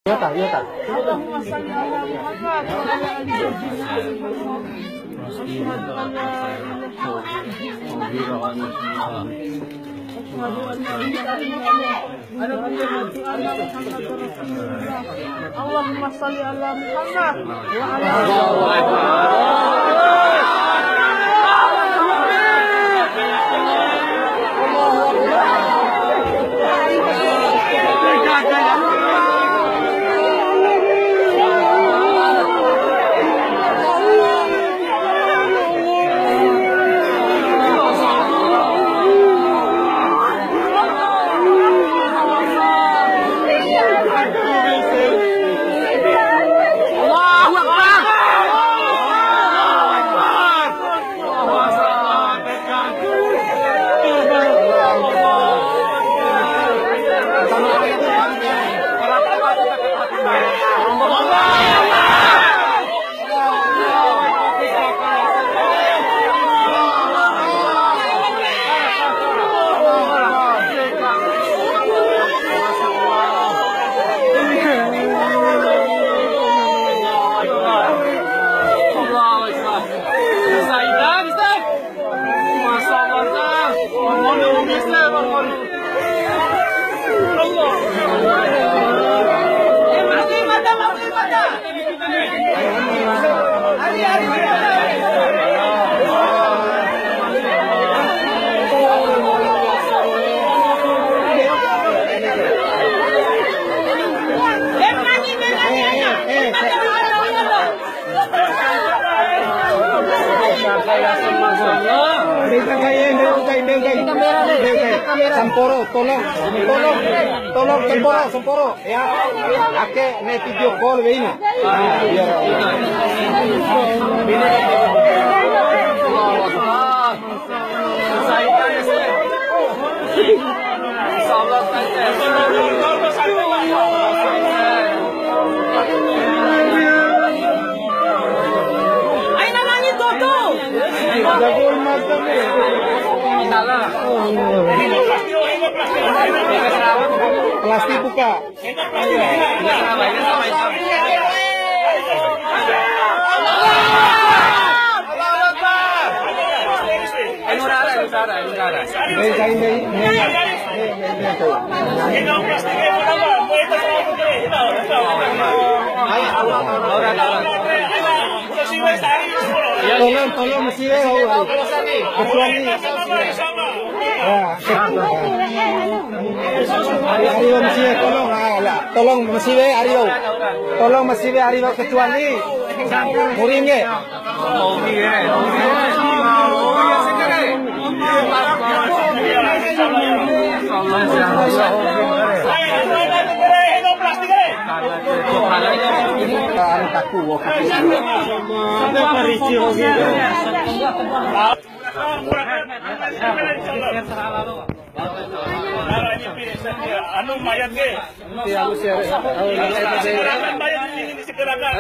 Iya tak, iya tak. Allahumma shalli ala Muhammad wa ala ali Allahumma shalli ala Muhammad wa ala Semporo, tolong, Semporo, ya, ake ne video call ini. Plastik buka. Tolong masih kecuali Aryo masih tolong masih Aryo kecuali murimnya. Anu mayat ke? Mayat ini segerakan.